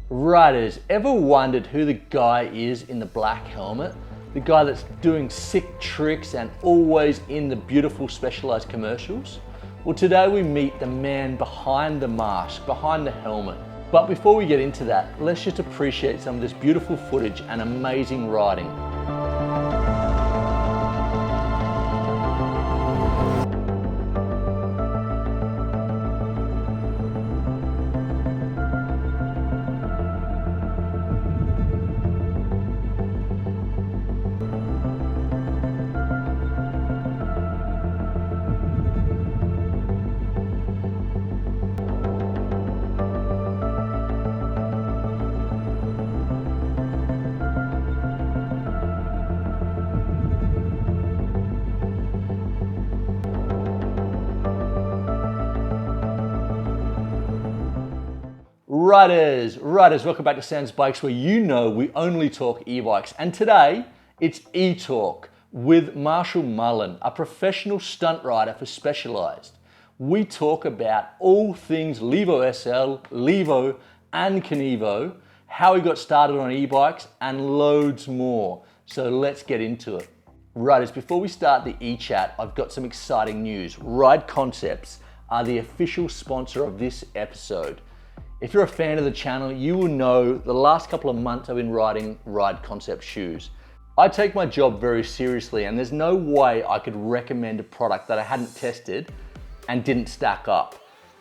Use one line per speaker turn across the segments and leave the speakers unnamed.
Riders, ever wondered who the guy is in the black helmet? The guy that's doing sick tricks and always in the beautiful Specialized commercials? Well, today we meet the man behind the mask, behind the helmet. But before we get into that, let's just appreciate some of this beautiful footage and amazing riding. Riders, welcome back to Sam's Bikes, where you know we only talk e-bikes. And today, it's e-talk with Marshall Mullen, a professional stunt rider for Specialized. We talk about all things LEVO SL, LEVO and Kenevo, how he got started on e-bikes, and loads more. So let's get into it. Riders, before we start the e-chat, I've got some exciting news. Ride Concepts are the official sponsor of this episode. If you're a fan of the channel, you will know the last couple of months I've been riding Ride Concept shoes. I take my job very seriously, and there's no way I could recommend a product that I hadn't tested and didn't stack up.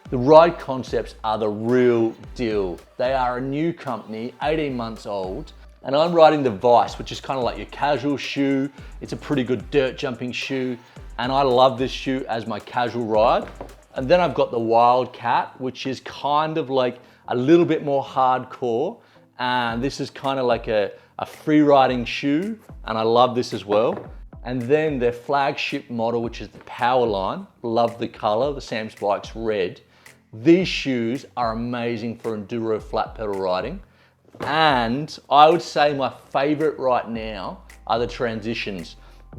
The Ride Concepts are the real deal. They are a new company, 18 months old, and I'm riding the Vice, which is kind of like your casual shoe. It's a pretty good dirt jumping shoe, and I love this shoe as my casual ride. And then I've got the Wildcat, which is kind of like a little bit more hardcore. And this is kind of like a free riding shoe, and I love this as well. And then their flagship model, which is the Powerline. Love the color, the Sam's Bikes red. These shoes are amazing for enduro flat pedal riding. And I would say my favorite right now are the Transitions.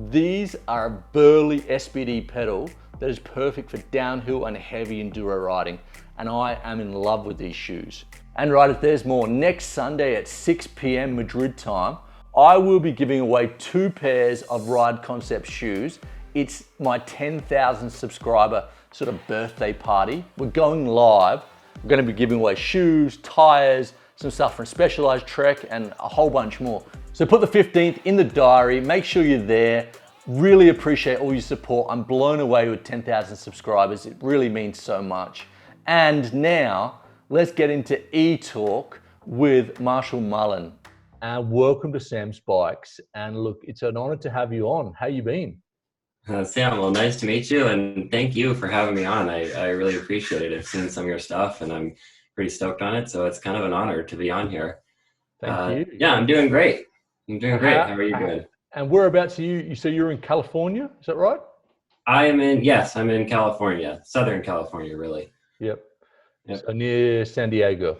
These are a burly SBD pedal that is perfect for downhill and heavy enduro riding, and I am in love with these shoes. And riders, there's more. Next Sunday at 6 p.m. Madrid time, I will be giving away 2 pairs of Ride Concept shoes. It's my 10,000 subscriber sort of birthday party. We're going live. We're going to be giving away shoes, tires, some stuff from Specialized Trek, and a whole bunch more. So put the 15th in the diary, make sure you're there. Really appreciate all your support. I'm blown away with 10,000 subscribers. It really means so much. And now let's get into e-talk with Marshall Mullen. And welcome to Sam's Bikes. And look, it's an honor to have you on. How you been?
Sam, well, nice to meet you, and thank you for having me on. I really appreciate it. I've seen some of your stuff, and I'm pretty stoked on it. So it's kind of an honor to be on here.
Thank you.
Yeah, I'm doing great. I'm doing great. How are you doing?
And whereabouts are you? You say you're in California, is that right?
I'm in California, Southern California, really.
Yep. So near San Diego.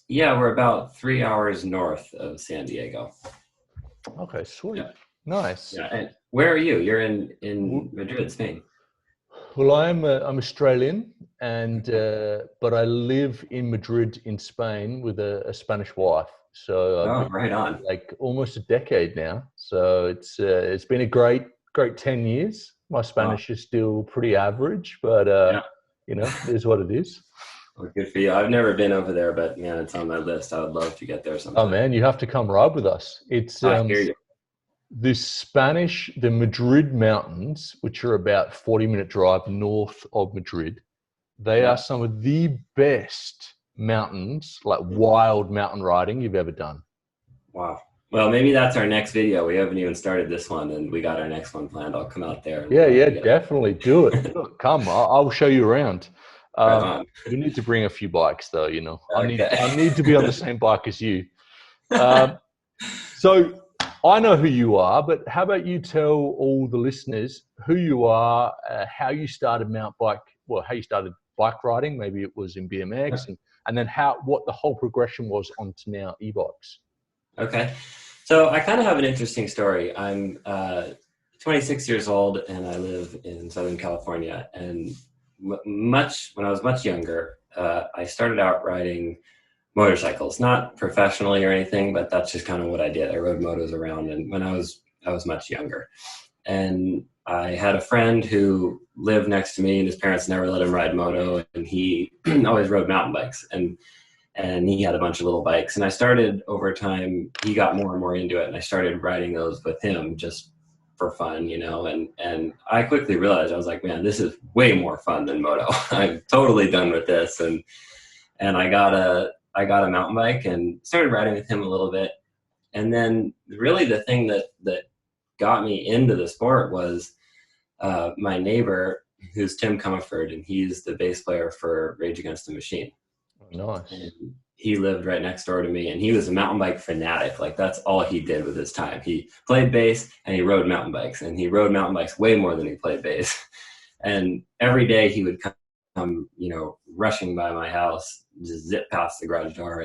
Yeah, we're about 3 hours north of San Diego.
Okay, sweet.
Yeah.
Nice.
Yeah. And where are you? You're in Madrid, Spain.
Well, I'm Australian, and but I live in Madrid in Spain with a Spanish wife. So
right on.
Like almost a decade now. So it's been a great 10 years. My Spanish is still pretty average, but you know, it is what it is.
Well, good for you. I've never been over there, but man, it's on my list. I would love to get there sometime.
Oh man, you have to come ride with us. It's
I hear you.
The Madrid mountains, which are about 40-minute drive north of Madrid, they are some of the best mountains, like wild mountain riding you've ever done.
Wow. Well, maybe that's our next video. We haven't even started this one, and we got our next one planned. I'll come out there.
Yeah, definitely do it. Look, come, I'll show you around.
Right
You need to bring a few bikes, though. You know,
Okay.
I need to be on the same bike as you. So I know who you are, but how about you tell all the listeners who you are, how you started how you started bike riding? Maybe it was in BMX, and then what the whole progression was onto now e-bikes.
Okay. So I kind of have an interesting story. I'm 26 years old, and I live in Southern California. And when I was much younger, I started out riding motorcycles, not professionally or anything, but that's just kind of what I did. I rode motos around, and when I was much younger. And I had a friend who lived next to me, and his parents never let him ride moto, and he always rode mountain bikes, and he had a bunch of little bikes. And I started over time, he got more and more into it, and I started riding those with him just for fun, you know. And I quickly realized, I was like, man, this is way more fun than moto. I'm totally done with this. And I got a mountain bike and started riding with him a little bit. And then really the thing that got me into the sport was my neighbor, who's Tim Comerford, and he's the bass player for Rage Against the Machine.
Nice.
And he lived right next door to me, and he was a mountain bike fanatic. Like, that's all he did with his time. He played bass and he rode mountain bikes, and he rode mountain bikes way more than he played bass. And every day he would come, you know, rushing by my house, just zip past the garage door,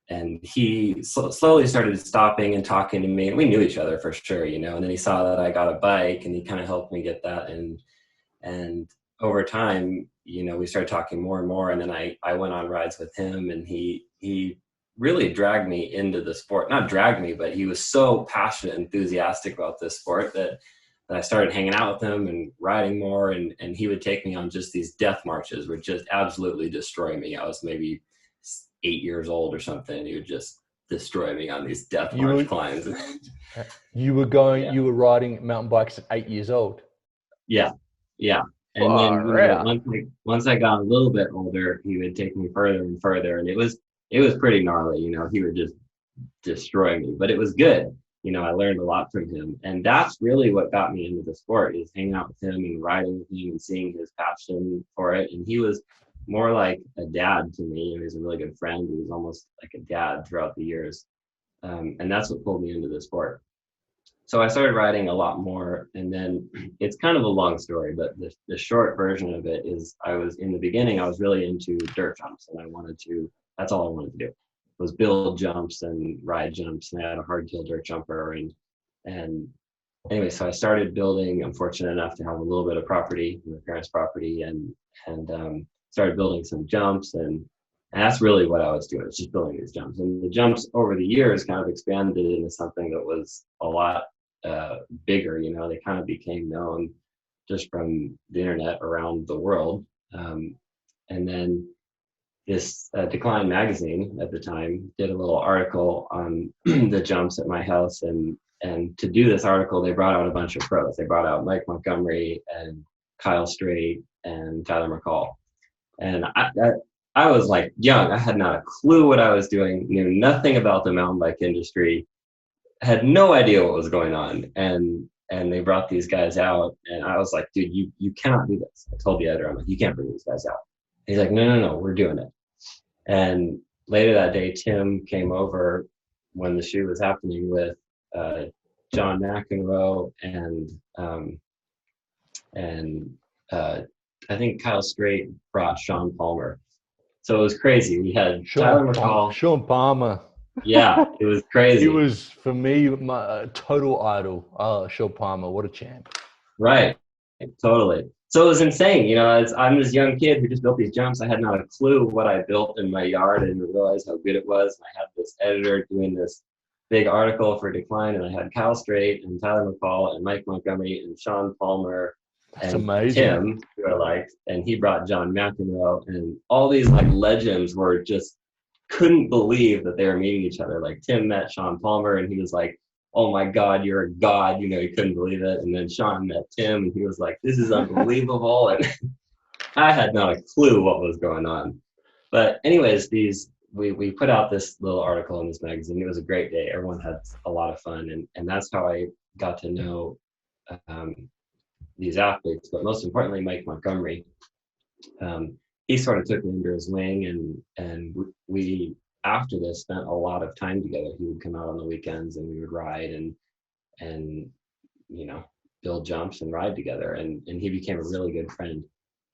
and he slowly started stopping and talking to me. We knew each other for sure, you know. And then he saw that I got a bike, and he kind of helped me get that. And over time, you know, we started talking more and more. And then I went on rides with him, and he really dragged me into the sport. Not dragged me, but he was so passionate, enthusiastic about this sport that I started hanging out with him and riding more. And he would take me on just these death marches, which just absolutely destroy me. I was maybe 8 years old or something. He would just destroy me on these death march climbs.
You were riding mountain bikes at 8 years old.
Yeah. And then, you know, once I got a little bit older, he would take me further and further, and it was pretty gnarly. You know, he would just destroy me, but it was good. You know, I learned a lot from him, and that's really what got me into the sport, is hanging out with him and riding with him and seeing his passion for it. And he was more like a dad to me. He was a really good friend. He was almost like a dad throughout the years, and that's what pulled me into the sport. So I started riding a lot more, and then it's kind of a long story, but the short version of it is, in the beginning, I was really into dirt jumps, and that's all I wanted to do, was build jumps and ride jumps. And I had a hardtail dirt jumper, and anyway, so I started building. I'm fortunate enough to have a little bit of property, my parents' property, and started building some jumps, and that's really what I was doing. It's just building these jumps, and the jumps over the years kind of expanded into something that was a lot bigger. You know, they kind of became known just from the internet around the world. And then this Decline magazine at the time did a little article on the jumps at my house, and to do this article, they brought out a bunch of pros. They brought out Mike Montgomery and Kyle Strait and Tyler McCall. And I was like young. I had not a clue what I was doing, knew nothing about the mountain bike industry, had no idea what was going on. And they brought these guys out, and I was like, dude, you cannot do this. I told the editor, I'm like, you can't bring these guys out. He's like, no, we're doing it. And later that day, Tim came over when the shoot was happening with John McEnroe and I think Kyle Strait brought Sean Palmer. So it was crazy. We had Tyler McCall.
Sean Palmer.
Yeah, it was crazy.
He was, for me, my total idol. Oh, Sean Palmer, what a champ.
Right, totally. So it was insane. You know, I'm this young kid who just built these jumps. I had not a clue what I built in my yard. I didn't realize how good it was. And I had this editor doing this big article for Decline, and I had Kyle Strait and Tyler McCall and Mike Montgomery and Sean Palmer.
That's
and
amazing.
Tim, who I liked, and he brought John McEnroe, and all these like legends were just couldn't believe that they were meeting each other. Like, Tim met Sean Palmer, and he was like, "Oh my God, you're a god!" You know, he couldn't believe it. And then Sean met Tim, and he was like, "This is unbelievable." And I had not a clue what was going on. But anyways, we put out this little article in this magazine. It was a great day. Everyone had a lot of fun, and that's how I got to know these athletes, but most importantly, Mike Montgomery. He sort of took me under his wing, and we after this spent a lot of time together. He would come out on the weekends, and we would ride and you know, build jumps and ride together, and he became a really good friend.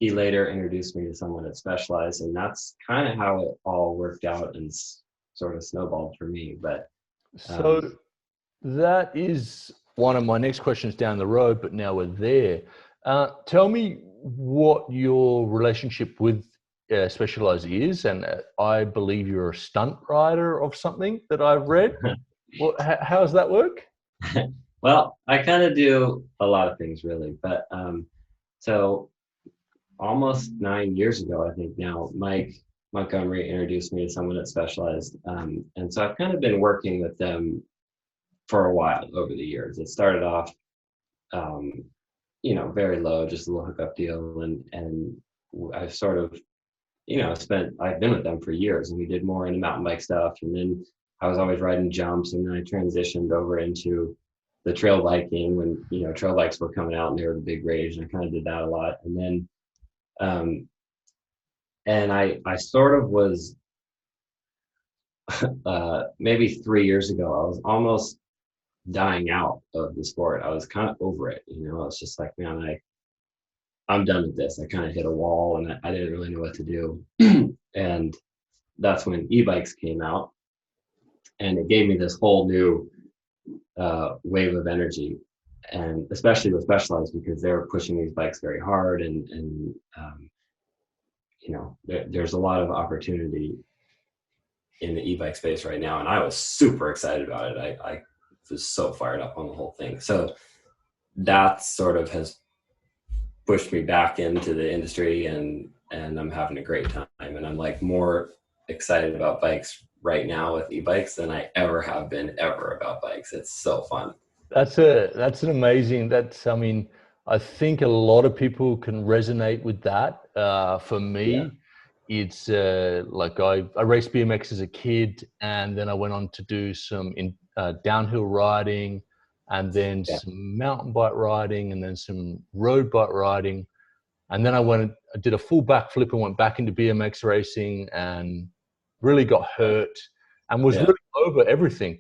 He later introduced me to someone at Specialized, and that's kind of how it all worked out and sort of snowballed for me. But
so that is one of my next questions down the road, but now we're there. Tell me what your relationship with Specialized is, and I believe you're a stunt rider of something that I've read. Well, how does that work?
Well, I kind of do a lot of things really, but so almost 9 years ago, I think now, Mike Montgomery introduced me to someone at Specialized, and so I've kind of been working with them for a while over the years. It started off, very low, just a little hookup deal, and I've sort of, I've been with them for years, and we did more in the mountain bike stuff, and then I was always riding jumps, and then I transitioned over into the trail biking when trail bikes were coming out and they were the big rage, and I kind of did that a lot, and then and I sort of was maybe 3 years ago, I was almost dying out of the sport. I was kind of over it, I was just like, man, I'm done with this. I kind of hit a wall, and I didn't really know what to do. And that's when e-bikes came out, and it gave me this whole new wave of energy, and especially with Specialized, because they were pushing these bikes very hard, and there's a lot of opportunity in the e-bike space right now, and I was super excited about it. I was so fired up on the whole thing. So that sort of has pushed me back into the industry, and I'm having a great time, and I'm like more excited about bikes right now with e-bikes than I ever have been ever about bikes. It's so fun.
That's an amazing. I think a lot of people can resonate with that. For me, it's like I raced BMX as a kid, and then I went on to do some downhill riding, and then some mountain bike riding, and then some road bike riding, and then I did a full backflip and went back into BMX racing, and really got hurt, and was really over everything.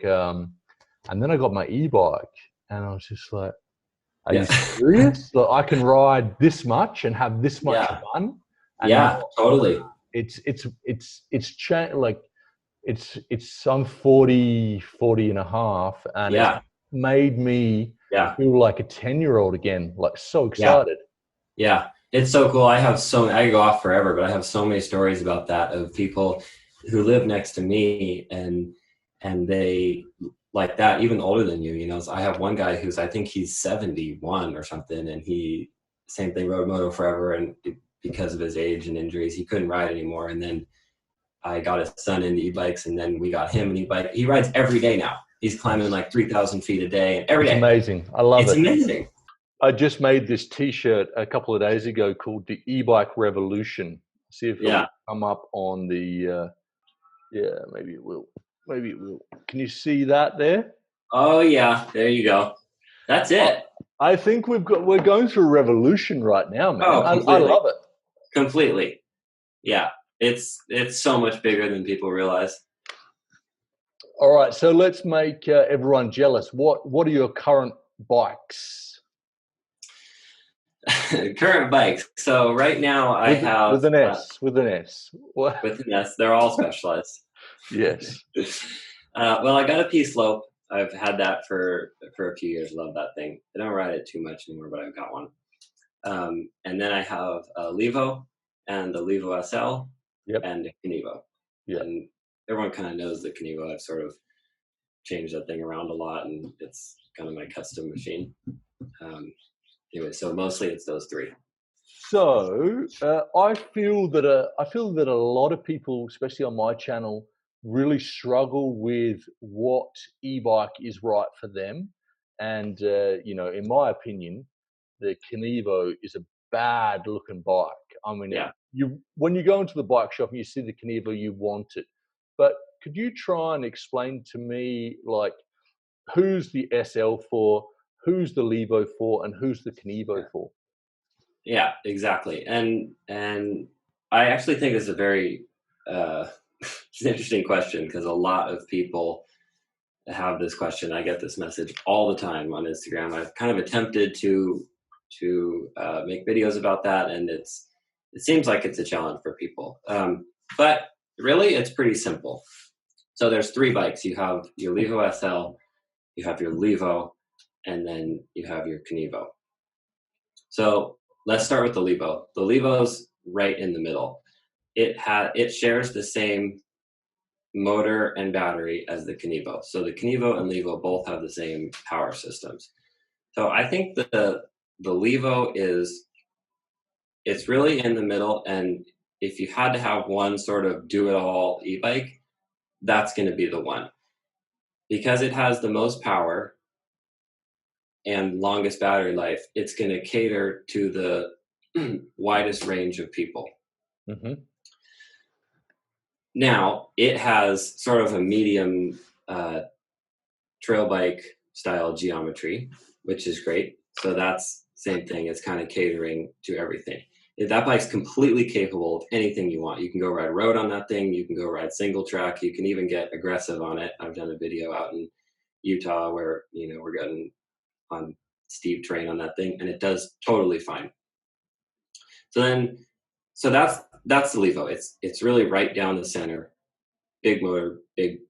And then I got my e-bike, and I was just like, are you serious? Like, I can ride this much and have this much fun? And
totally.
It's changed. Like, I'm 40 and a half, and it's made me feel like a 10-year-old again, like so excited.
Yeah. It's so cool. I could go off forever, but I have so many stories about that, of people who live next to me, and they like that, even older than you. So I have one guy I think he's 71 or something, and he, same thing, rode moto forever, and because of his age and injuries, he couldn't ride anymore. And then I got his son into e-bikes, and then we got him an e-bike. He rides every day now. He's climbing like 3,000 feet a day, and every day.
It's amazing. I love it.
It's amazing.
I just made this T-shirt a couple of days ago called the E-Bike Revolution. See if it'll come up on the. Maybe it will. Maybe it will. Can you see that there?
Oh yeah, there you go. That's it.
I think we're going through a revolution right now, man.
Oh,
I love it.
Completely. Yeah, it's so much bigger than people realize.
All right, so let's make everyone jealous. What are your current bikes?
Current bikes. So right now I have
with an S. With an S.
What? With an S. They're all Specialized.
Yes.
Well, I got a P-Slope. I've had that for a few years. Love that thing. I don't ride it too much anymore, but I've got one. And then I have a LEVO and the LEVO SL and a Kenevo. Yep. And everyone kind of knows the Kenevo. I've sort of changed that thing around a lot, and it's kind of my custom machine. Anyway, so mostly it's those three.
So I feel that a lot of people, especially on my channel, really struggle with what e-bike is right for them. And in my opinion, the Kenevo is a bad looking bike. I mean, when you go into the bike shop and you see the Kenevo, you want it. But could you try and explain to me, like, who's the SL for, who's the LEVO for, and who's the Kenevo for?
Yeah, exactly. And I actually think it's a very it's an interesting question, because a lot of people have this question. I get this message all the time on Instagram. I've kind of attempted to make videos about that, and it seems like it's a challenge for people. But really, it's pretty simple. So there's three bikes. You have your LEVO SL, you have your LEVO, and then you have your Kenevo. So let's start with the LEVO. The LEVO's right in the middle. it shares the same motor and battery as the Kenevo. So the Kenevo and LEVO both have the same power systems. So I think the LEVO it's really in the middle, and if you had to have one sort of do-it-all e-bike, that's going to be the one, because it has the most power and longest battery life. It's going to cater to the widest range of people.
Mm-hmm.
Now, it has sort of a medium trail bike style geometry, which is great. So that's same thing. It's kind of catering to everything. That bike's completely capable of anything you want. You can go ride road on that thing. You can go ride single track. You can even get aggressive on it. I've done a video out in Utah where, we're getting on steep terrain on that thing, and it does totally fine. So that's the LEVO. It's really right down the center, big motor, big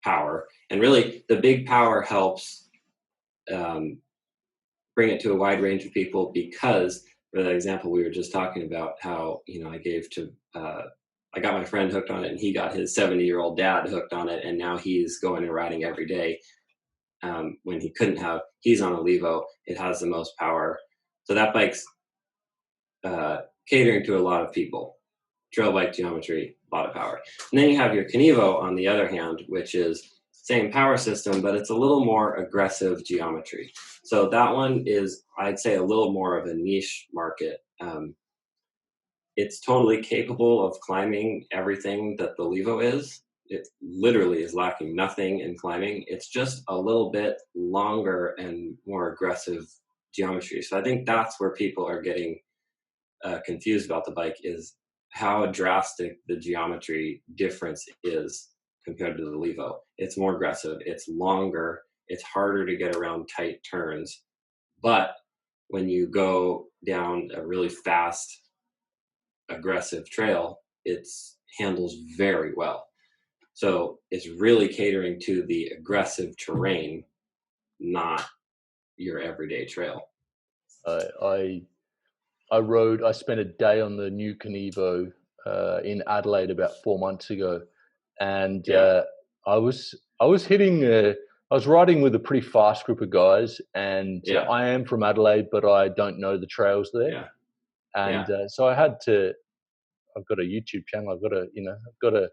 power, and really the big power helps bring it to a wide range of people, because for that example we were just talking about, how I got my friend hooked on it, and he got his 70-year-old dad hooked on it, and now he's going and riding every day. When he couldn't have, he's on a LEVO. It has the most power, so that bike's catering to a lot of people. Trail bike geometry, a lot of power. And then you have your Kenevo on the other hand, which is same power system, but it's a little more aggressive geometry. So that one is, I'd say, a little more of a niche market. It's totally capable of climbing everything that the LEVO is. It literally is lacking nothing in climbing. It's just a little bit longer and more aggressive geometry. So I think that's where people are getting confused about the bike, is how drastic the geometry difference is compared to the LEVO. It's more aggressive, it's longer, it's harder to get around tight turns. But when you go down a really fast, aggressive trail, it handles very well. So it's really catering to the aggressive terrain, not your everyday trail.
I spent a day on the new Kenevo in Adelaide about 4 months ago, and I was riding with a pretty fast group of guys, and I am from Adelaide, but I don't know the trails there, so I've got a YouTube channel. I've got to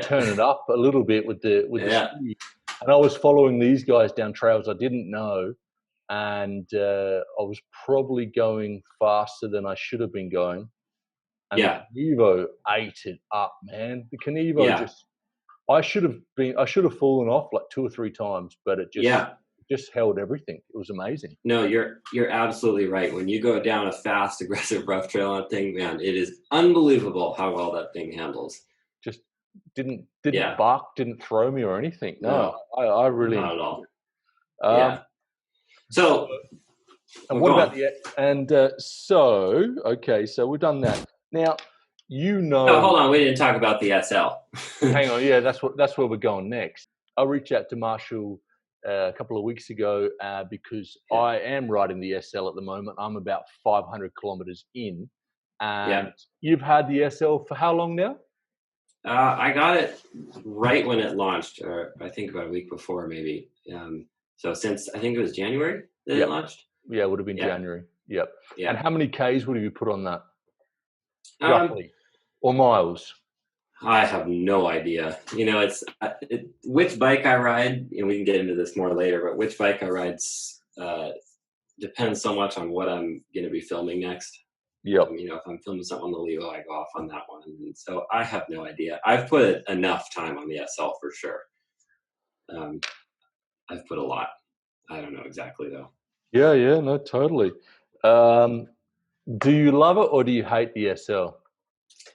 turn it up a little bit with the speed, and I was following these guys down trails I didn't know. And I was probably going faster than I should have been going. And the Kenevo ate it up, man. The Kenevo I should have fallen off like 2 or 3 times, but it just held everything. It was amazing.
No, you're absolutely right. When you go down a fast, aggressive, rough trail on that thing, man, it is unbelievable how well that thing handles.
Just didn't bark, didn't throw me or anything. No. I really
not at all. So,
and what about so we've done that. Now,
Oh, hold on, we didn't talk about the SL.
Hang on, that's where we're going next. I reached out to Marshall a couple of weeks ago because I am riding the SL at the moment. I'm about 500 kilometers in, and you've had the SL for how long now?
I got it right when it launched, or I think about a week before, maybe. So since I think it was January that it launched.
Yeah, it would have been January. Yep. Yeah. And how many Ks would you put on that? Roughly. Or miles?
I have no idea. It's which bike I ride, and we can get into this more later, but which bike I ride depends so much on what I'm going to be filming next.
Yep.
If I'm filming something on the LEVO, I go off on that one. And so I have no idea. I've put enough time on the SL for sure. I've put a lot. I don't know exactly though.
Yeah, no, totally. Do you love it or do you hate the SL?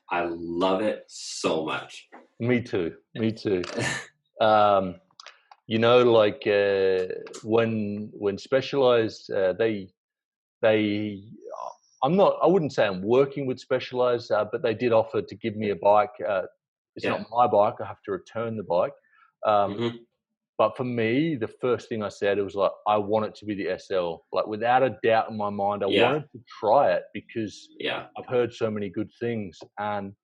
I love it so much.
Me too. When Specialized, I wouldn't say I'm working with Specialized, but they did offer to give me a bike. It's not my bike. I have to return the bike. But for me, the first thing I said, it was like, I want it to be the SL. Like, without a doubt in my mind, I wanted to try it because I've heard so many good things. And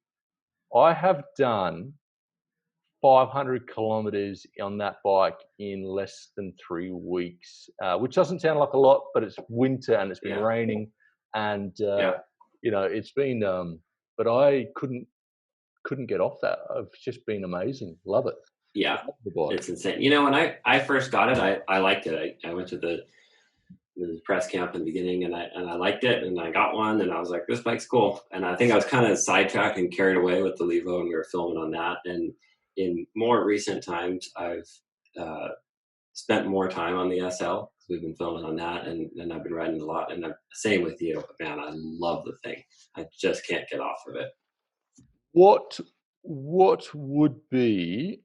I have done 500 kilometers on that bike in less than 3 weeks, which doesn't sound like a lot, but it's winter and it's been
Yeah.
raining, and
Yeah.
it's been. But I couldn't get off that. It's just been amazing. Love it.
Yeah.
Love the bike.
It's insane. You know, when I first got it, I liked it. I went to the press camp in the beginning, and I liked it, and I got one, and I was like, this bike's cool. And I think I was kind of sidetracked and carried away with the Levo, and we were filming on that. And in more recent times, I've uh, spent more time on the SL because we've been filming on that, and I've been riding a lot. And I'm same with you, man. I love the thing. I just can't get off of it.
What would be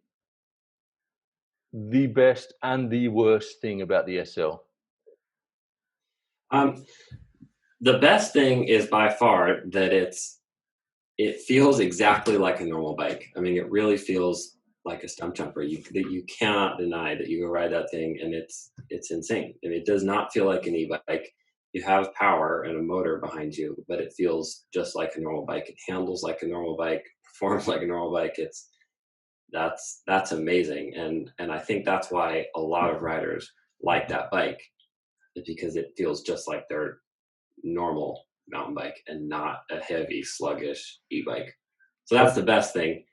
the best and the worst thing about the SL?
Um, the best thing is by far that it feels exactly like a normal bike. I mean, it really feels like a stump jumper. You cannot deny that you go ride that thing, and it's insane. I mean, it does not feel like an e-bike. You have power and a motor behind you, but it feels just like a normal bike. It handles like a normal bike, performs like a normal bike. That's amazing, and I think that's why a lot of riders like that bike, is because it feels just like their normal mountain bike and not a heavy, sluggish e-bike. So that's the best thing.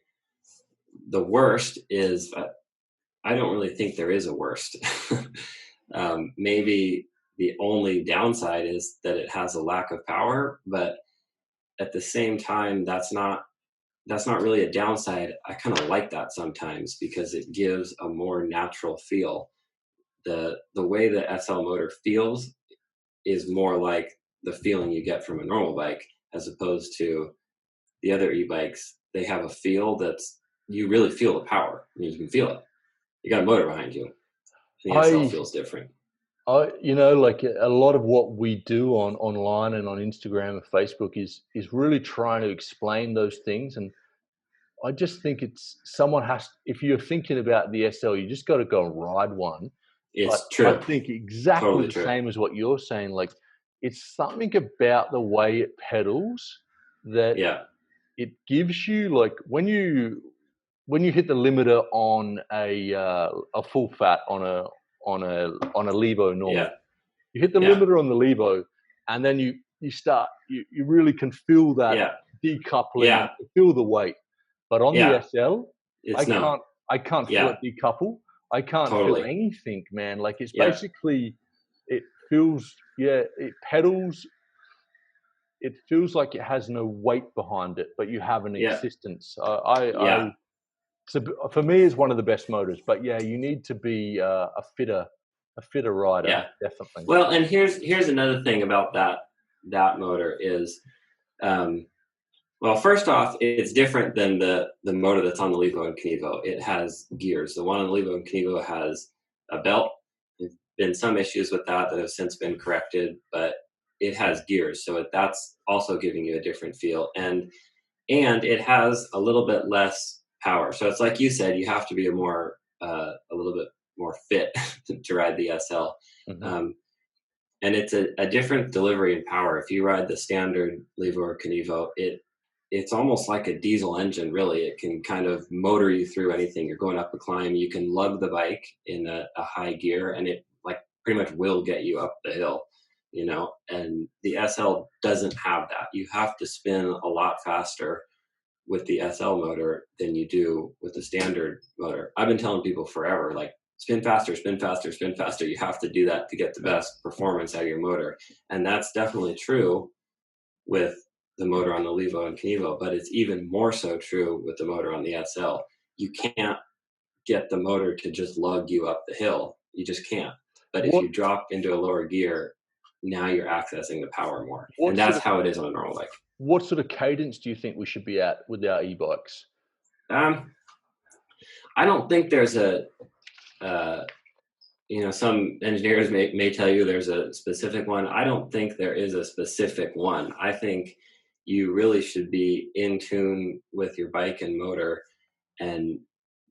The worst is I don't really think there is a worst. Maybe the only downside is that it has a lack of power, but at the same time, that's not really a downside. I kind of like that sometimes because it gives a more natural feel. The way the SL motor feels is more like the feeling you get from a normal bike, as opposed to the other e-bikes. They have a feel that's, you really feel the power. I mean, you can feel it. You got a motor behind you. The SL
I
feels different.
like a lot of what we do on online and on Instagram and Facebook is really trying to explain those things. And I just think it's someone has, if you're thinking about the SL, you just got to go and ride one. But
It's
I
true.
think exactly
Totally
the
true.
same as what you're saying. Like, it's something about the way it pedals that
Yeah.
it gives you, like, when you hit the limiter on a full fat on a Levo normally,
Yeah.
you hit the
Yeah.
limiter on the Levo, and then you really can feel that
Yeah.
decoupling,
Yeah.
and feel the weight. But on the
Yeah.
SL, I
It's no.
can't I can't feel
Yeah.
it decouple. I can't feel
Totally.
anything, man. Like, it's
Yeah.
basically, it feels, yeah, it feels like it has no weight behind it, but you have an
Yeah.
existence.
Yeah.
So for me, it's one of the best motors. But yeah, you need to be a fitter rider,
Yeah.
definitely.
Well, and here's another thing about that motor is, um, well, first off, it's different than the motor that's on the Levo and Kevo. It has gears. The one on the Levo and Kevo has a belt. There's been some issues with that have since been corrected, but it has gears, so that's also giving you a different feel, and it has a little bit less power. So it's like you said, you have to be a little bit more fit to ride the SL.
Hmm.
Um, and it's a different delivery and power. If you ride the standard Levo or Kevo, it's almost like a diesel engine. Really, it can kind of motor you through anything. You're going up a climb, you can lug the bike in a high gear, and it like pretty much will get you up the hill. And the SL doesn't have that. You have to spin a lot faster with the SL motor than you do with the standard motor. I've been telling people forever, like, spin faster, spin faster, spin faster. You have to do that to get the best performance out of your motor. And that's definitely true with the motor on the Levo and Kevo, but it's even more so true with the motor on the SL. You can't get the motor to just lug you up the hill. You just can't. But if
What
you drop into a lower gear, now you're accessing the power more. And
what sort
that's
of
how it is on a normal bike.
what sort of cadence do you think we should be at with our e-bikes?
Um, I don't think there's uh, some engineers may tell you there's a specific one. I don't think there is a specific one. I think you really should be in tune with your bike and motor and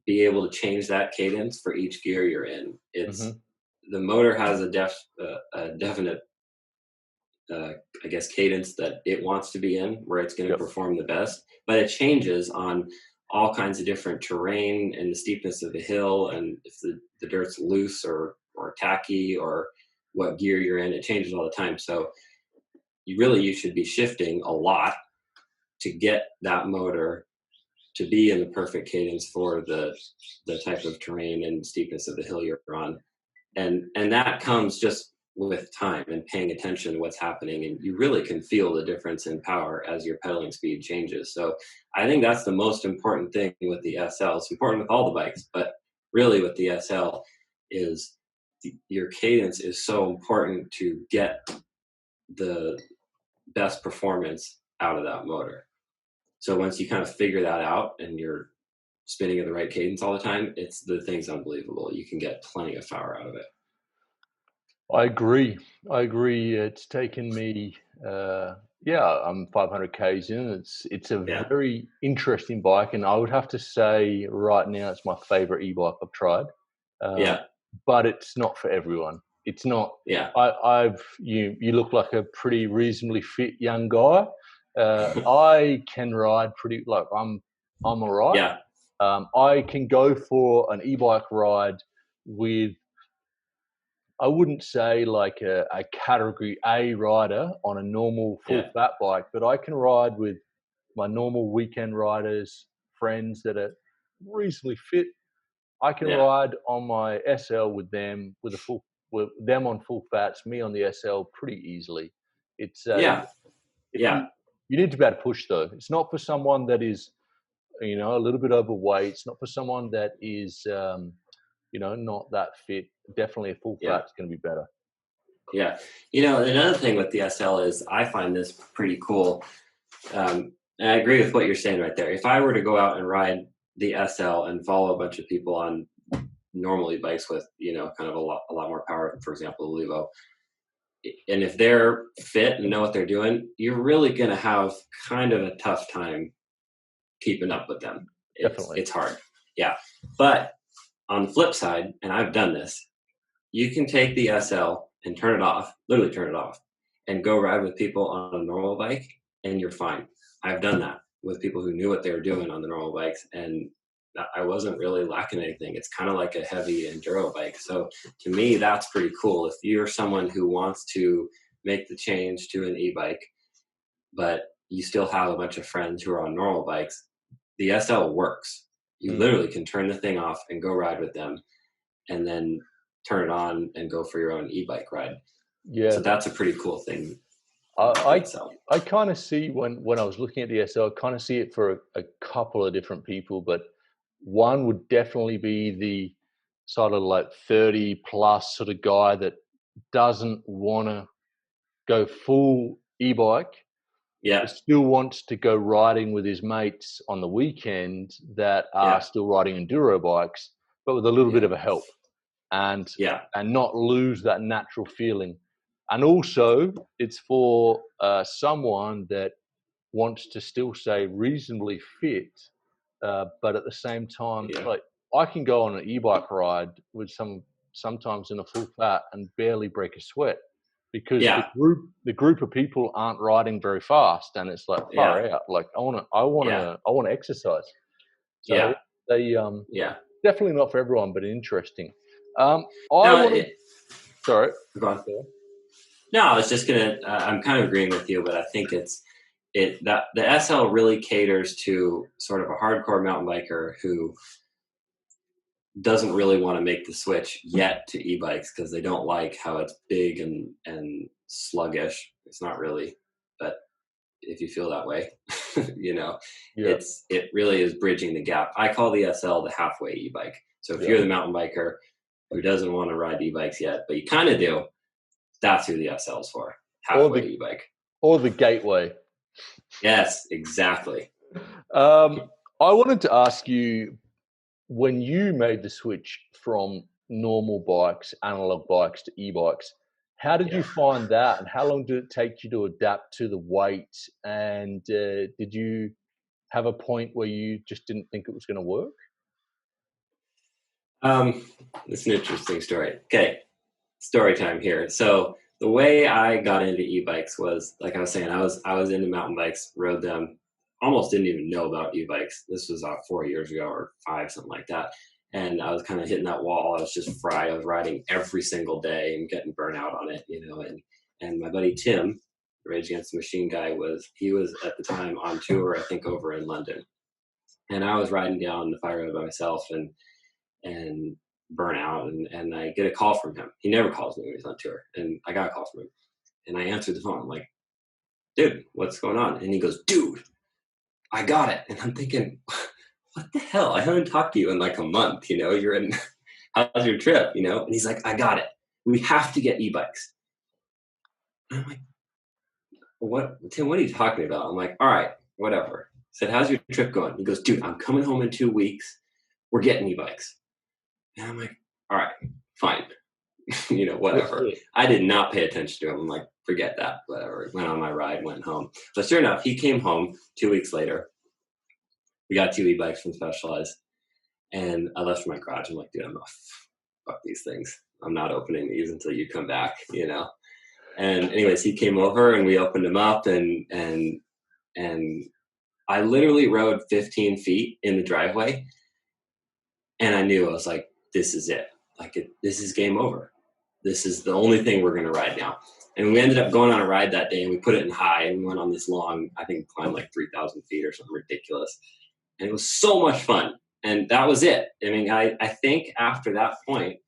be able to change that cadence for each gear you're in. It's
Hmm.
The motor has a definite I guess, cadence that it wants to be in, where it's going to perform the best. But it changes on all kinds of different terrain and the steepness of the hill, and if the dirt's loose or tacky, or what gear you're in. It changes all the time. So you should be shifting a lot to get that motor to be in the perfect cadence for the type of terrain and steepness of the hill you're on. And that comes just with time and paying attention to what's happening, and you really can feel the difference in power as your pedaling speed changes. So I think that's the most important thing with the SL. It's important with all the bikes, but really with the SL is your cadence is so important to get the best performance out of that motor. So once you kind of figure that out and you're spinning at the right cadence all the time, the thing's unbelievable. You can get plenty of power out of it.
I agree. It's taken me, I'm 500 Ks in. It's a very interesting bike, and I would have to say right now it's my favorite e-bike I've tried. But it's not for everyone. It's not.
Yeah.
You look like a pretty reasonably fit young guy. I can ride pretty. Like I'm all right.
Yeah.
I can go for an e-bike ride with, I wouldn't say like a category A rider on a normal full fat bike, but I can ride with my normal weekend riders, friends that are reasonably fit. I can ride on my SL with them with them on full fats, me on the SL pretty easily. It's you need to be able to push though. It's not for someone that is, a little bit overweight. It's not for someone that is, not that fit. Definitely a full fat is going to be better.
Yeah. Another thing with the SL is I find this pretty cool. And I agree with what you're saying right there. If I were to go out and ride the SL and follow a bunch of people on normal e-bikes with, kind of a lot more power, for example, the LEVO, and if they're fit and know what they're doing, you're really going to have kind of a tough time keeping up with them. It's hard. Yeah. But on the flip side, and I've done this, you can take the SL and literally turn it off, and go ride with people on a normal bike, and you're fine. I've done that with people who knew what they were doing on the normal bikes, and I wasn't really lacking anything. It's kind of like a heavy enduro bike. So to me, that's pretty cool. If you're someone who wants to make the change to an e-bike, but you still have a bunch of friends who are on normal bikes, the SL works. You literally can turn the thing off and go ride with them, and then turn it on and go for your own e-bike ride. Yeah. So that's a pretty cool thing.
I kind of see when I was looking at the SL, I kind of see it for a couple of different people, but one would definitely be the sort of like 30 plus sort of guy that doesn't want to go full e-bike.
Yeah.
Still wants to go riding with his mates on the weekend that are still riding enduro bikes, but with a little bit of a help. And not lose that natural feeling. And also, it's for someone that wants to still stay reasonably fit, but at the same time, like I can go on an e-bike ride with sometimes in a full fat and barely break a sweat, because the group of people aren't riding very fast, and it's like far out. Like I want to exercise. So they definitely not for everyone, but interesting. Sorry.
Go on. No, I was just gonna. I'm kind of agreeing with you, but I think that the SL really caters to sort of a hardcore mountain biker who doesn't really want to make the switch yet to e-bikes because they don't like how it's big and sluggish. It's not really, but if you feel that way, it really is bridging the gap. I call the SL the halfway e-bike. So if you're the mountain biker who doesn't want to ride e-bikes yet, but you kind of do, that's who the SL's for. Halfway e-bike.
Or the gateway.
Yes, exactly.
I wanted to ask you, when you made the switch from normal bikes, analog bikes to e-bikes, how did you find that, and how long did it take you to adapt to the weight? And did you have a point where you just didn't think it was going to work?
It's an interesting story. Okay, story time here. So the way I got into e-bikes was, like I was saying, I was into mountain bikes, rode them, almost didn't even know about e-bikes. This was 4 years ago or 5, something like that. And I was kind of hitting that wall. I was just fried. I was riding every single day and getting burnt out on it, and my buddy Tim, Rage Against the Machine guy, he was at the time on tour, I think over in London. And I was riding down the fire road by myself and burn out, and I get a call from him. He never calls me when he's on tour, and I got a call from him, and I answered the phone. I'm like, dude, what's going on? And he goes, dude, I got it. And I'm thinking, what the hell? I haven't talked to you in like a month, you're in, how's your trip, And he's like, I got it. We have to get e-bikes. And I'm like, what, Tim, what are you talking about? I'm like, all right, whatever. I said, how's your trip going? He goes, dude, I'm coming home in 2 weeks. We're getting e-bikes. And I'm like, all right, fine. Whatever. I did not pay attention to him. I'm like, forget that, whatever. Went on my ride, went home. But sure enough, he came home 2 weeks later. We got 2 e-bikes from Specialized. And I left my garage. I'm like, dude, I'm fuck these things. I'm not opening these until you come back, And anyways, he came over and we opened them up and I literally rode 15 feet in the driveway. And I knew, I was like, this is it. This is game over. This is the only thing we're going to ride now. And we ended up going on a ride that day and we put it in high and we went on this long, I think climbed like 3,000 feet or something ridiculous. And it was so much fun. And that was it. I mean, I think after that point,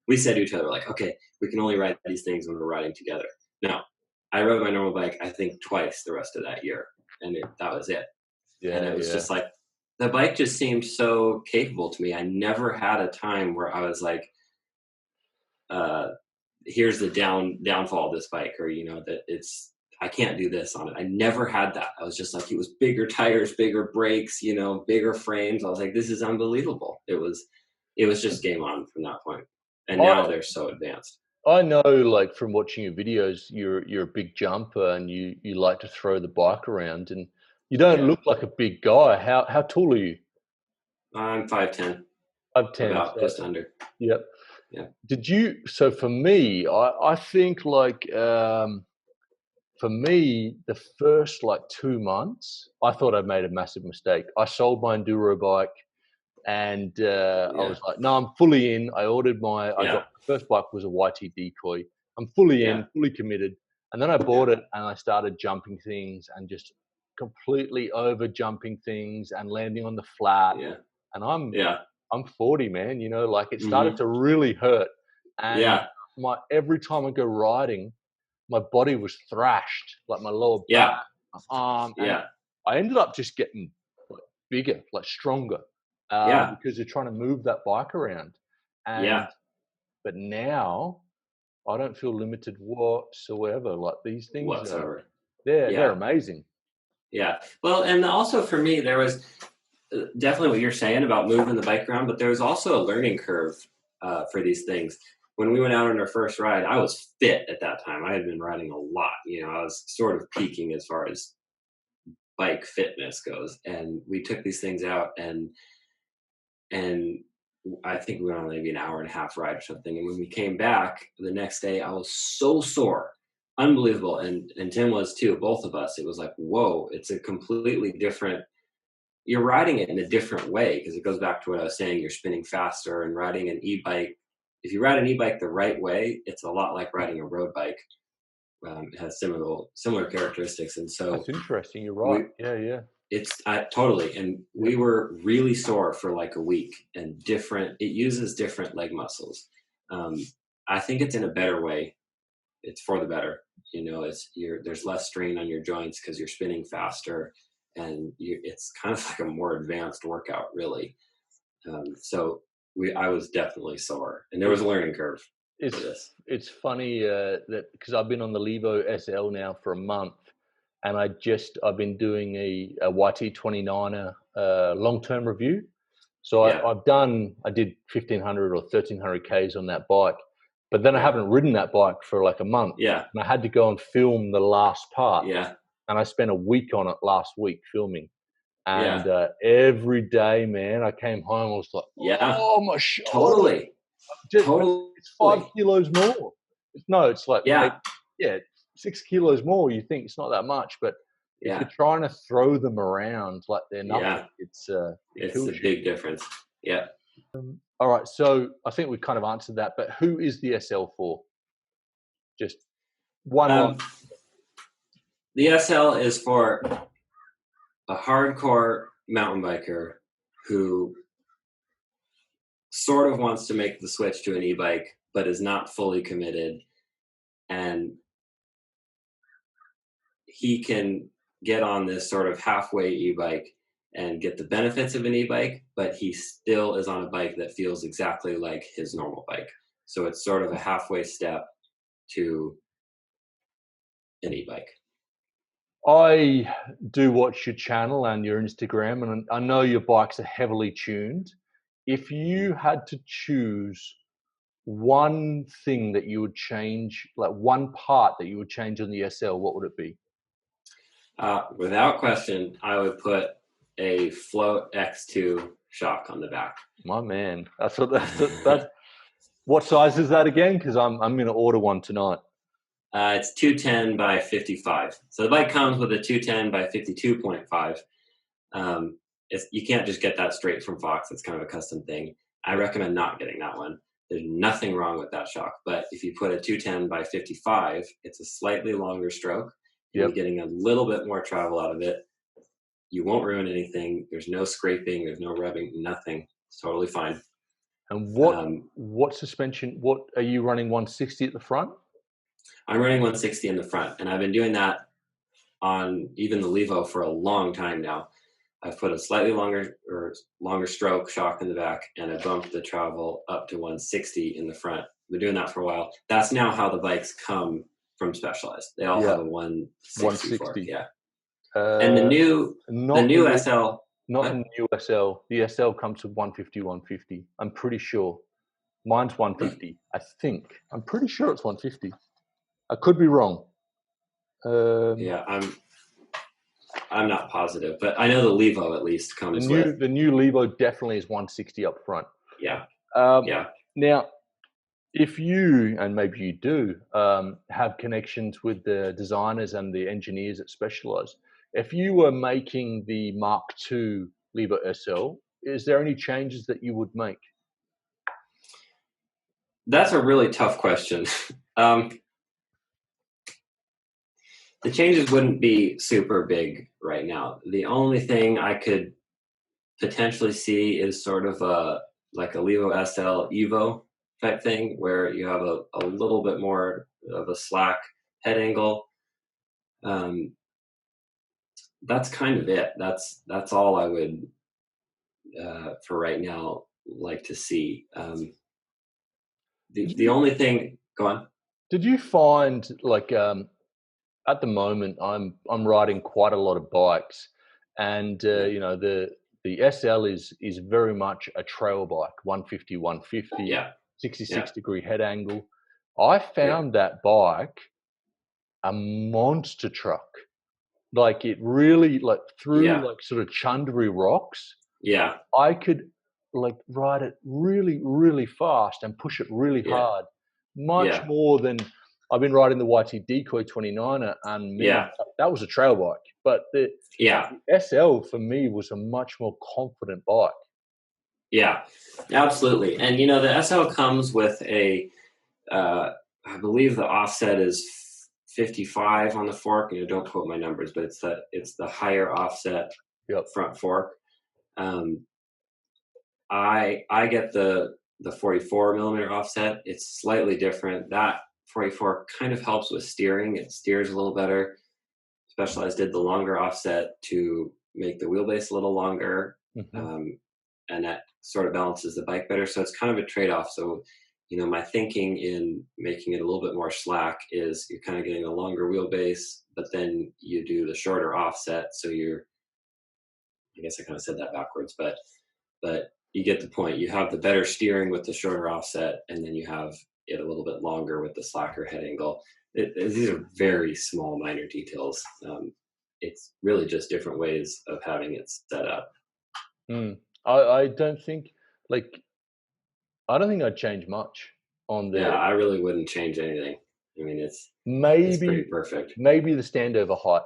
we said to each other, like, okay, we can only ride these things when we're riding together. Now, I rode my normal bike, I think twice the rest of that year. And that was it. Yeah, and it was just like, the bike just seemed so capable to me. I never had a time where I was like, here's the downfall of this bike, or, that I can't do this on it. I never had that. I was just like, it was bigger tires, bigger brakes, bigger frames. I was like, this is unbelievable. It was just game on from that point. And now they're so advanced.
I know, like from watching your videos, you're a big jumper and you like to throw the bike around, and you don't look like a big guy. How tall are you?
I'm 5'10".
5'10",
about just under.
Yep.
Yeah.
So for me, I think like for me, the first like 2 months, I thought I'd made a massive mistake. I sold my enduro bike. And I was like, no, I'm fully in. I ordered I got my first bike was a YT Decoy. I'm fully in, fully committed. And then I bought it and I started jumping things and just completely over jumping things and landing on the flat.
Yeah.
And I'm 40, man, like it started to really hurt. And every time I go riding, my body was thrashed, like my lower back, my arm. And I ended up just getting like bigger, like stronger. Because you're trying to move that bike around. But now I don't feel limited whatsoever. Like these things they're amazing.
Yeah. Well, and also for me, there was definitely what you're saying about moving the bike around, but there was also a learning curve for these things. When we went out on our first ride, I was fit at that time. I had been riding a lot. I was sort of peaking as far as bike fitness goes. And we took these things out and I think we went on maybe an hour and a half ride or something. And when we came back the next day, I was so sore, unbelievable. And Tim was too, both of us. It was like, whoa, it's a completely different, you're riding it in a different way, because it goes back to what I was saying. You're spinning faster, and riding an e-bike. If you ride an e-bike the right way, it's a lot like riding a road bike. It has similar characteristics. And so
that's interesting. You're right. Yeah.
It's totally. And we were really sore for like a week, and it uses different leg muscles. I think it's in a better way. It's for the better. There's less strain on your joints because you're spinning faster, and it's kind of like a more advanced workout, really. I was definitely sore, and there was a learning curve for this.
It's funny that because I've been on the LEVO SL now for a month. And I've been doing a YT 29er long-term review. So I did 1,500 or 1,300 Ks on that bike, but then I haven't ridden that bike for like a month. Yeah. And I had to go and film the last part. Yeah. And I spent a week on it last week filming. And every day, man, I came home, I was like, oh, my shoulder.
Totally.
It's 5 kilos more. It's like yeah, 6 kilos more, you think it's not that much, but if
Yeah.
you're trying to throw them around like they're nothing,
Yeah.
it
It's
kills
a
you.
big difference. Yeah.
All right, so I think we kind of answered that, but who is the SL for? Just one line.
Um, the SL is for a hardcore mountain biker who sort of wants to make the switch to an e-bike, but is not fully committed. And he can get on this sort of halfway e-bike and get the benefits of an e-bike, but he still is on a bike that feels exactly like his normal bike. So it's sort of a halfway step to an e-bike.
I do watch your channel and your Instagram, and I know your bikes are heavily tuned. If you had to choose one thing that you would change, like one part that you would change on the SL, what would it be?
Without question, I would put a Float X2 shock on the back.
My man, that's what size is that again? Because I'm going to order one tonight.
It's 210 by 55. So the bike comes with a 210 by 52.5. You can't just get that straight from Fox. It's kind of a custom thing. I recommend not getting that one. There's nothing wrong with that shock. But if you put a 210 by 55, it's a slightly longer stroke. You're getting a little bit more travel out of it. You won't ruin anything. There's no scraping. There's no rubbing. Nothing. It's totally fine.
And what suspension? What are you running? 160 at the front?
I'm running 160 in the front, and I've been doing that on even the LEVO for a long time now. I've put a slightly longer stroke shock in the back, and I bumped the travel up to 160 in the front. We're doing that for a while. That's now how the bikes come from Specialized. They all have a 160 fork. Yeah. And the new SL.
Not the new SL. The SL comes with 150, 150. I'm pretty sure. Mine's 150, I think. I'm pretty sure it's 150. I could be wrong.
Yeah, I'm not positive, but I know the LEVO at least comes with.
The new LEVO definitely is 160 up front.
Yeah.
Yeah. Now, if you, and maybe you do, have connections with the designers and the engineers at Specialized, if you were making the Mark II LEVO SL, is there any changes that you would make?
That's a really tough question. The changes wouldn't be super big right now. The only thing I could potentially see is sort of like a LEVO SL Evo type thing where you have a little bit more of a slack head angle. That's kind of it. That's all I would for right now like to see. The only thing, go on.
Did you find like at the moment I'm riding quite a lot of bikes, and you know the SL is very much a trail bike, 150, 150, 66 degree head angle. I found that bike a monster truck. Like it really like through like sort of Chundry rocks.
Yeah.
I could like ride it really, really fast and push it really hard. Much more than I've been riding the YT Decoy 29er, and man, that was a trail bike. But the SL for me was a much more confident bike.
Yeah, absolutely. And you know, the SL comes with a, I believe the offset is 55 on the fork. You know, don't quote my numbers, but it's the higher offset front fork. I get the 44 millimeter offset. It's slightly different. That 44 kind of helps with steering. It steers a little better. Specialized did the longer offset to make the wheelbase a little longer. And that sort of balances the bike better. So it's kind of a trade-off. So, you know, my thinking in making it a little bit more slack is you're kind of getting a longer wheelbase, but then you do the shorter offset. So I guess I kind of said that backwards, but you get the point. You have the better steering with the shorter offset, and then you have it a little bit longer with the slacker head angle. These are very small, minor details. It's really just different ways of having it set up.
I don't think I'd change much on there.
Yeah, I really wouldn't change anything. I mean, it's pretty
Maybe
perfect.
maybe the standover height.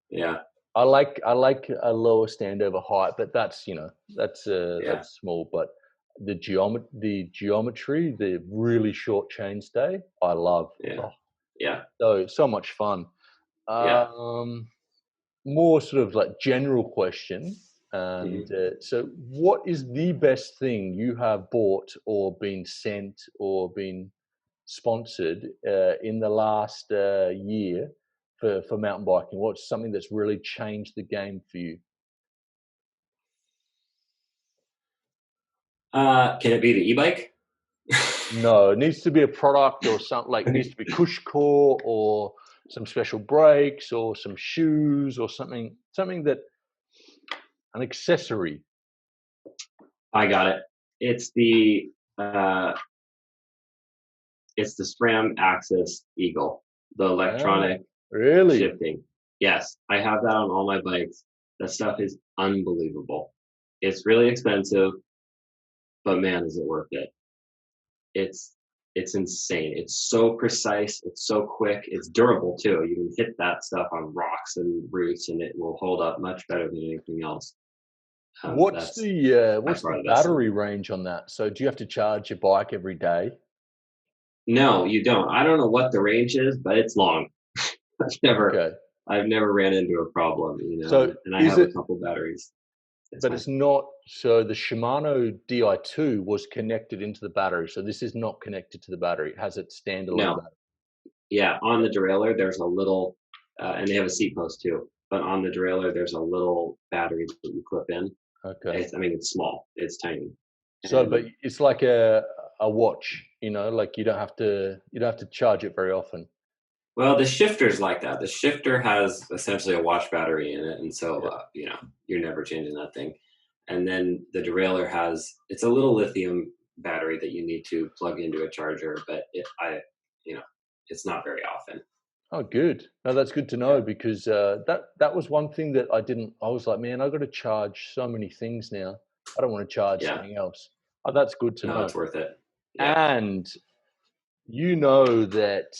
Yeah,
I like a lower standover height, but that's
yeah,
that's small. But the geometry, the really short chain stay, I love.
yeah,
Oh,
yeah,
so much fun.
yeah.
Um, More sort of like general question. And
Mhm.
so, what is the best thing you have bought or been sent or been sponsored in the last year for mountain biking? What's something that's really changed the game for you?
Can it be the e-bike?
No, it needs to be a product or something like it needs to be cush core or some special brakes or some shoes or something that an accessory.
I got it. It's the uh, it's the SRAM Axis Eagle, the
Ah,
electronic
really?
shifting. Yes, I have that on all my bikes. That stuff is unbelievable. It's really expensive, but man, is it worth it. It's it's insane. It's so precise, it's so quick, it's durable too. You can hit that stuff on rocks and roots and it will hold up much better than anything else. That's by
What's the
far the best thing.
battery range on that? So do you have to charge your bike every day?
No, you don't. I don't know what the range is, but it's long. I've never
Okay.
I've never ran into a problem,
So
and I
is
have a
it,
couple batteries. It's
but
fine.
it's not, so the Shimano Di2 was connected into the battery. So this is not connected to the battery. It has its standalone
No,
battery.
yeah, on the derailleur, there's a little, and they have a seat post too. But on the derailleur, there's a little battery that you clip in.
Okay.
I mean, it's small, it's tiny,
So, but
and
it's like a watch, like you don't have to charge it very often.
well, the shifter's like that. The shifter has essentially a watch battery in it, and so
Yeah.
you're never changing that thing. And then the derailleur has it's a little lithium battery that you need to plug into a charger, but you know, it's not very often.
Oh, good. No, that's good to know
Yeah,
because that was one thing that I didn't. I was like, man, I've got to charge so many things now. I don't want to charge
yeah.
something else. Oh, that's good to
No,
know.
it's worth it. Yeah,
And you know that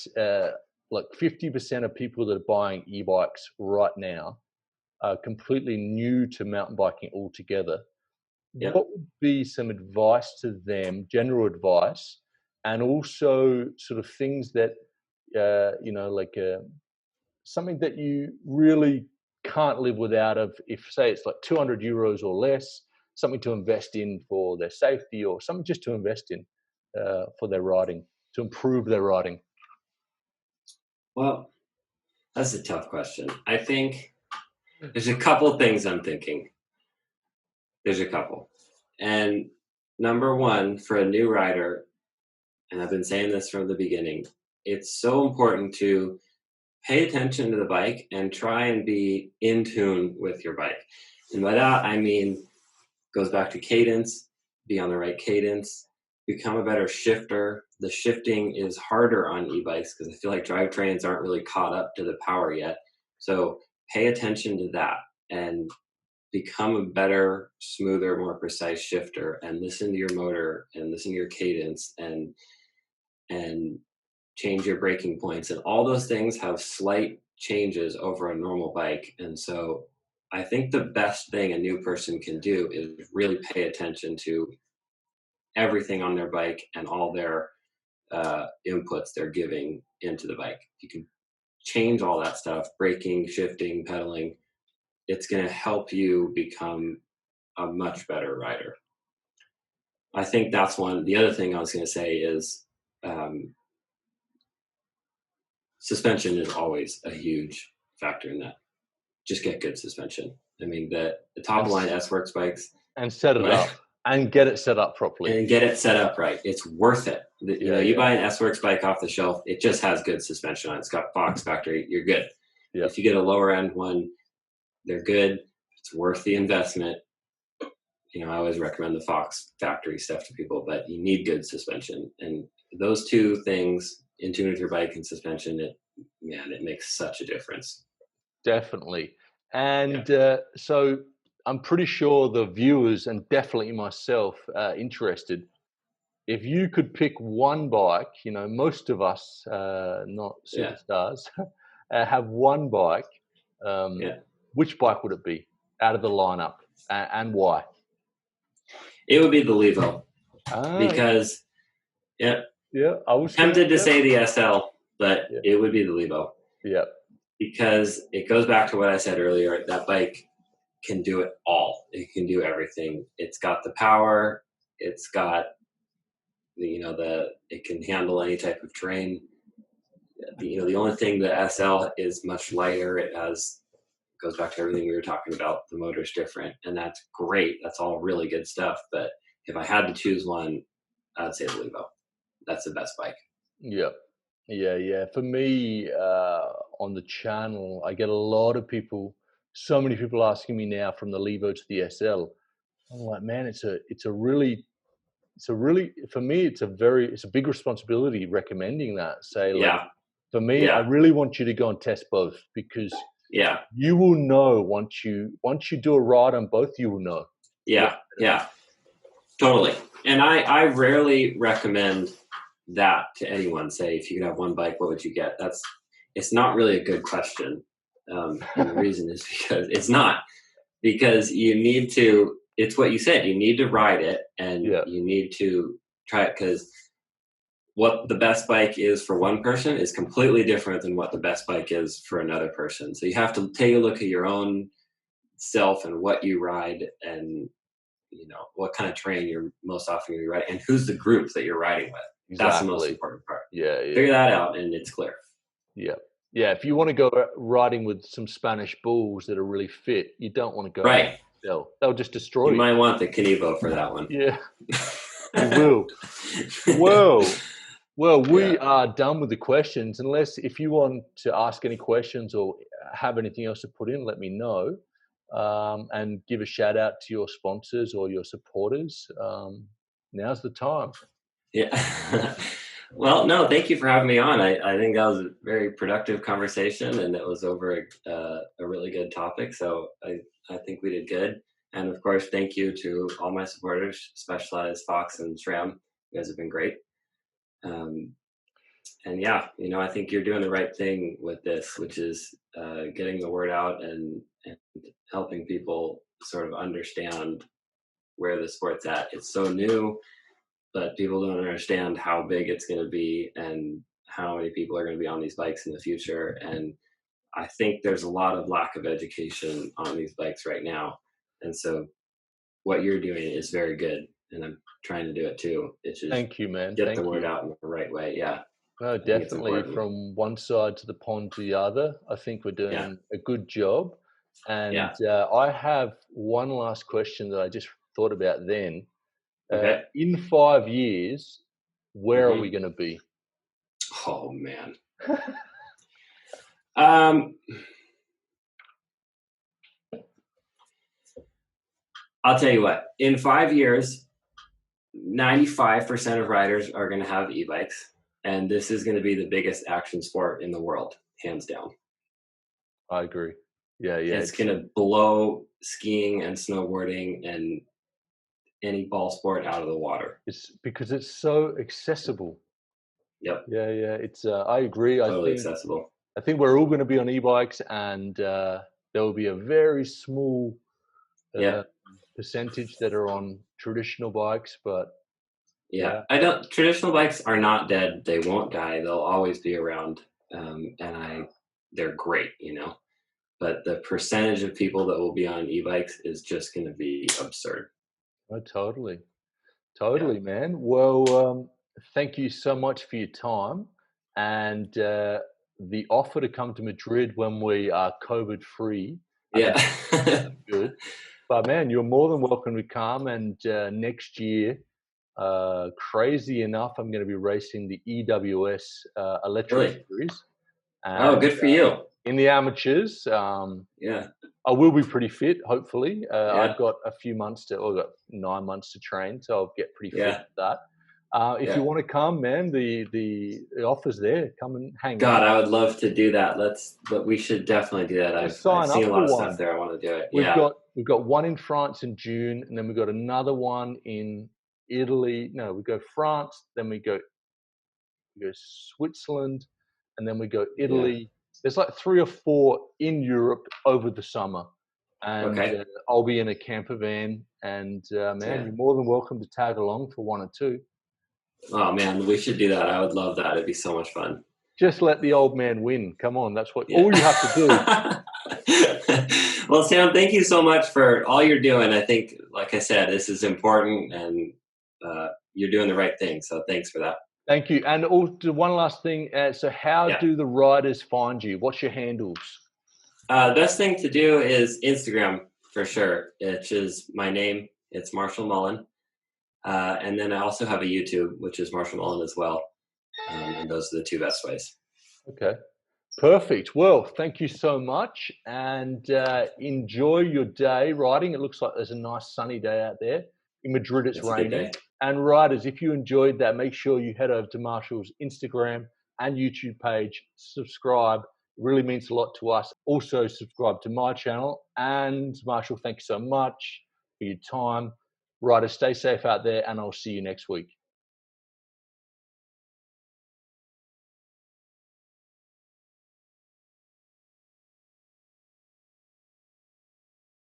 like 50% of people that are buying e-bikes right now are completely new to mountain biking altogether.
yep.
What would be some advice to them, general advice, and also sort of things that like something that you really can't live without of, if say it's like 200 euros or less, something to invest in for their safety or something just to invest in for their riding, to improve their riding.
Well, that's a tough question. I think there's a couple things I'm thinking. There's a couple. And number one, for a new rider, and I've been saying this from the beginning, it's so important to pay attention to the bike and try and be in tune with your bike. And by that, I mean, goes back to cadence, be on the right cadence, become a better shifter. The shifting is harder on e-bikes because I feel like drivetrains aren't really caught up to the power yet. So pay attention to that and become a better, smoother, more precise shifter and listen to your motor and listen to your cadence and change your braking points. And all those things have slight changes over a normal bike. And so I think the best thing a new person can do is really pay attention to everything on their bike and all their inputs they're giving into the bike. You can change all that stuff, braking, shifting, pedaling. It's going to help you become a much better rider. I think that's one. The other thing I was going to say is um, suspension is always a huge factor in that. Just get good suspension. I mean, the top
and
of line
s-
S Works bikes,
and set it
what?
up and get it set up properly.
And get it set up right. It's worth it.
Yeah,
You
yeah,
buy an S Works bike off the shelf, it just has good suspension on it. It's got Fox factory. You're good.
yeah.
If you get a lower end one, they're good. It's worth the investment. I always recommend the Fox factory stuff to people, but you need good suspension. And those two things, in tune with your bike and suspension, it makes such a difference.
Definitely.
Yeah.
And so I'm pretty sure the viewers and definitely myself interested. if you could pick one bike, most of us, not
Yeah.
superstars, have one bike,
Yeah.
which bike would it be out of the lineup, and why?
It would be the LEVO because,
yeah, I was
tempted to say the SL, but
yeah,
it would be the LEVO
yeah,
because it goes back to what I said earlier. That bike can do it all. It can do everything. It's got the power. It's got it can handle any type of terrain. The only thing the SL is much lighter. Goes back to everything we were talking about. The motor's different, and that's great. That's all really good stuff. But if I had to choose one, I'd say the Levo. That's the best bike.
yeah, yeah. For me, on the channel, I get a lot of people, so many people asking me now from the Levo to the SL. I'm like, man, it's a really, for me, it's a big responsibility recommending that. Say, like,
Yeah,
for me, I
yeah,
really want you to go and test both, because
yeah,
you will know once you do a ride on both, you will know.
yeah, yeah. Totally. And I rarely recommend that to anyone. Say, if you could have one bike, what would you get? It's not really a good question. And the reason is because it's not. Because you need to, it's what you said, you need to ride it, and
Yeah,
you need to try it, because what the best bike is for one person is completely different than what the best bike is for another person. So you have to take a look at your own self and what you ride, and what kind of terrain you're most often going to be riding, and who's the group that you're riding with. That's the most
exactly.
important part.
Yeah,
Figure that out, and it's clear.
yeah, yeah. If you want to go riding with some Spanish bulls that are really fit, you don't want to go.
Right.
They'll just destroy
You
you.
might want the Canevo for that one.
Yeah, you will. Well, we are done with the questions. Unless if you want to ask any questions or have anything else to put in, let me know. And give a shout out to your sponsors or your supporters. Now's the time.
Yeah. Well, no, thank you for having me on. I think that was a very productive conversation, and it was over a really good topic. So I think we did good. And of course, thank you to all my supporters, Specialized, Fox, and SRAM. You guys have been great. And yeah, I think you're doing the right thing with this, which is getting the word out and helping people sort of understand where the sport's at. It's so new, but people don't understand how big it's going to be and how many people are going to be on these bikes in the future. And I think there's a lot of lack of education on these bikes right now. And so what you're doing is very good, and I'm trying to do it too. It's just
Thank you, man.
get
Thank
the word
you.
out in the right way. Yeah.
No,
I think it's
definitely
important.
from one side to the pond to the other. I think we're
Yeah.
doing a good job. And
Yeah.
I have one last question that I just thought about then.
Okay.
In 5 years, where are we
Mm-hmm.
going to be?
Oh man. I'll tell you what. In 5 years, 95% of riders are going to have e-bikes, and this is going to be the biggest action sport in the world, hands down.
I agree. Yeah.
It's going to blow skiing and snowboarding and any ball sport out of the water.
It's because it's so accessible.
Yep.
Yeah. It's. I agree.
Totally accessible.
I think we're all going to be on e-bikes, and there will be a very small percentage that are on traditional bikes. But
yeah, traditional bikes are not dead. They won't die. They'll always be around, and they're great, But the percentage of people that will be on e-bikes is just going to be absurd.
Oh, totally, man. Well, thank you so much for your time, and the offer to come to Madrid when we are COVID free.
Yeah.
Good. But man, you're more than welcome to come. And next year, crazy enough, I'm going to be racing the EWS Electric Series. And,
good for you.
In the amateurs.
Yeah.
I will be pretty fit, hopefully.
Yeah.
I've got I've got 9 months to train, so I'll get pretty fit for that. If you want to come, man, the offer's there. Come and hang out.
God, I would love to do that. But we should definitely do that. I've seen a lot of stuff there. I want to do it.
We've got one in France in June, and then we've got another one in Italy. No, we go France, then we go Switzerland, and then we go
Yeah.
Italy. There's like 3 or 4 in Europe over the summer, and
Okay.
I'll be in a camper van. And man,
Yeah.
you're more than welcome to tag along for 1 or 2.
Oh man, we should do that. I would love that. It'd be so much fun.
Just let the old man win. Come on, that's what
Yeah.
all you have to do.
Well, Sam, thank you so much for all you're doing. I think, like I said, this is important, and you're doing the right thing. So thanks for that.
Thank you. And also, one last thing. So, how
Yeah.
do the riders find you? What's your handles?
Best thing to do is Instagram for sure. It is my name. It's Marshall Mullen. And then I also have a YouTube, which is Marshall Mullen as well. And those are the 2 best ways.
Okay. Perfect. Well, thank you so much, and enjoy your day riding. It looks like there's a nice sunny day out there. In Madrid, it's
a good
raining.
day.
And riders, if you enjoyed that, make sure you head over to Marshall's Instagram and YouTube page. Subscribe. It really means a lot to us. Also, subscribe to my channel. And Marshall, thank you so much for your time. Riders, stay safe out there, and I'll see you next week.